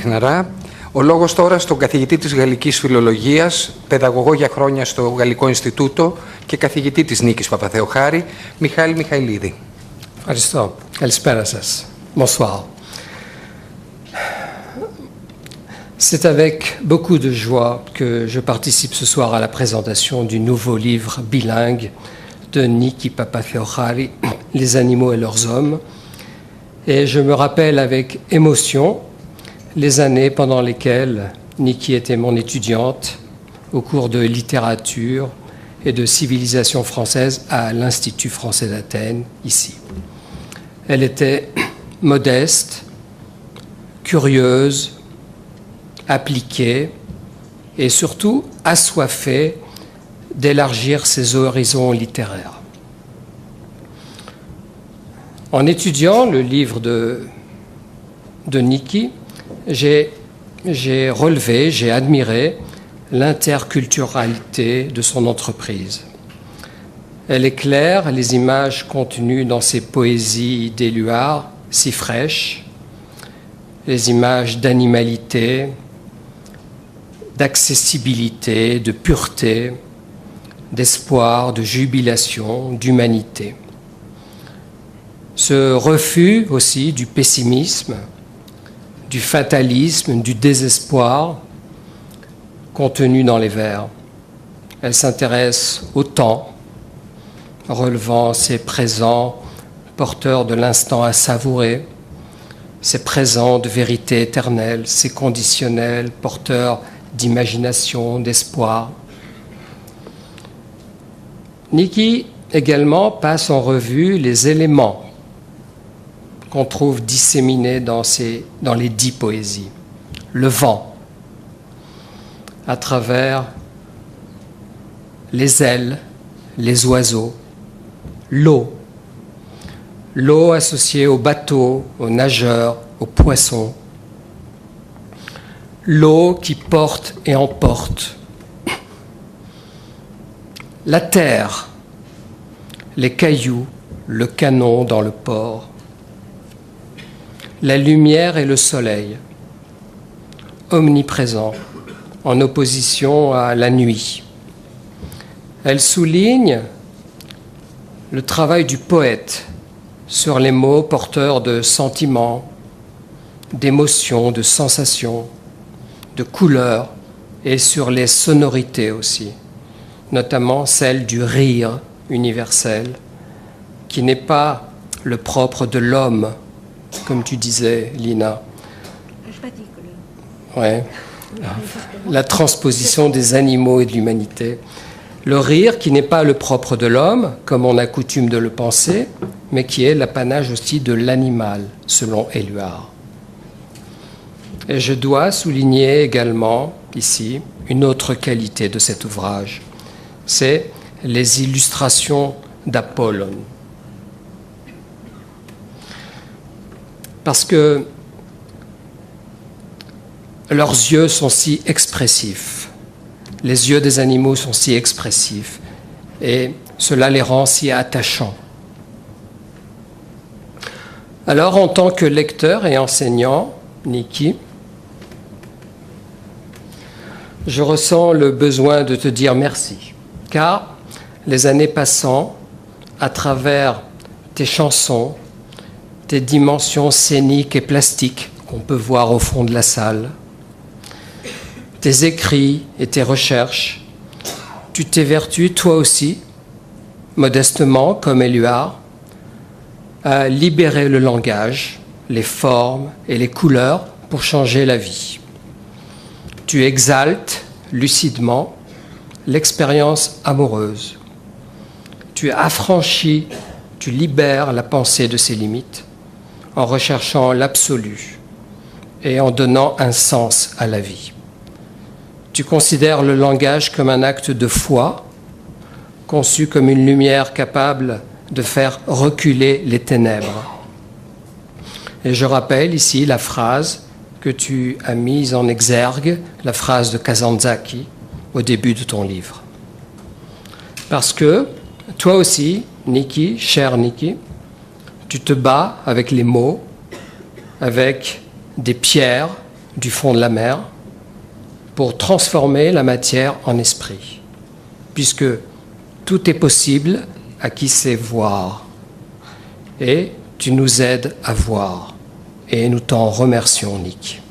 Μεχναρά. Ο λόγος τώρα στον καθηγητή της Γαλλικής Φιλολογίας, παιδαγωγό για χρόνια στο Γαλλικό Ινστιτούτο και καθηγητή της Νίκης Παπαθεοχάρη, Μιχάλη Μιχαηλίδη. Ευχαριστώ. Καλησπέρα σας. Bonsoir. C'est avec beaucoup de joie que je participe ce soir à la présentation du nouveau livre bilingue de Niki Papa-Theochari, Les animaux et leurs hommes. Et je me rappelle avec émotion les années pendant lesquelles Niki était mon étudiante au cours de littérature et de civilisation française à l'Institut français d'Athènes, ici. Elle était modeste, curieuse, appliquée et surtout assoiffée d'élargir ses horizons littéraires. En étudiant le livre de Niki, j'ai relevé, j'ai admiré l'interculturalité de son entreprise. Elle éclaire les images contenues dans ses poésies d'Éluard, si fraîches, les images d'animalité, d'accessibilité, de pureté, d'espoir, de jubilation, d'humanité. Ce refus aussi du pessimisme, du fatalisme, du désespoir contenu dans les vers. Elle s'intéresse au temps, relevant ses présents porteurs de l'instant à savourer, ses présents de vérité éternelle, ses conditionnels porteurs d'imagination, d'espoir. Niki également passe en revue les éléments qu'on trouve disséminés dans les 10 poésies. Le vent, à travers les ailes, les oiseaux, l'eau associée aux bateaux, aux nageurs, aux poissons, l'eau qui porte et emporte, la terre, les cailloux, le canon dans le port, la lumière et le soleil, omniprésents, en opposition à la nuit. Elle souligne le travail du poète sur les mots porteurs de sentiments, d'émotions, de sensations, de couleurs et sur les sonorités aussi, notamment celle du rire universel, qui n'est pas le propre de l'homme, comme tu disais, Lina. Ouais. La transposition des animaux et de l'humanité. Le rire qui n'est pas le propre de l'homme, comme on a coutume de le penser, mais qui est l'apanage aussi de l'animal, selon Éluard. Et je dois souligner également, ici, une autre qualité de cet ouvrage. C'est les illustrations d'Apollon. Parce que leurs yeux sont si expressifs. Les yeux des animaux sont si expressifs. Et cela les rend si attachants. Alors, en tant que lecteur et enseignant, Niki, je ressens le besoin de te dire merci, car les années passant, à travers tes chansons, tes dimensions scéniques et plastiques qu'on peut voir au fond de la salle, tes écrits et tes recherches, tu t'évertues toi aussi, modestement comme Éluard, à libérer le langage, les formes et les couleurs pour changer la vie. Tu exaltes lucidement l'expérience amoureuse. Tu affranchis, tu libères la pensée de ses limites en recherchant l'absolu et en donnant un sens à la vie. Tu considères le langage comme un acte de foi, conçu comme une lumière capable de faire reculer les ténèbres. Et je rappelle ici la phrase que tu as mise en exergue, la phrase de Kazantzakis au début de ton livre. Parce que toi aussi, Niki, cher Niki, tu te bats avec les mots, avec des pierres, du fond de la mer pour transformer la matière en esprit, puisque tout est possible à qui sait voir. Et tu nous aides à voir. Et nous t'en remercions, Nick.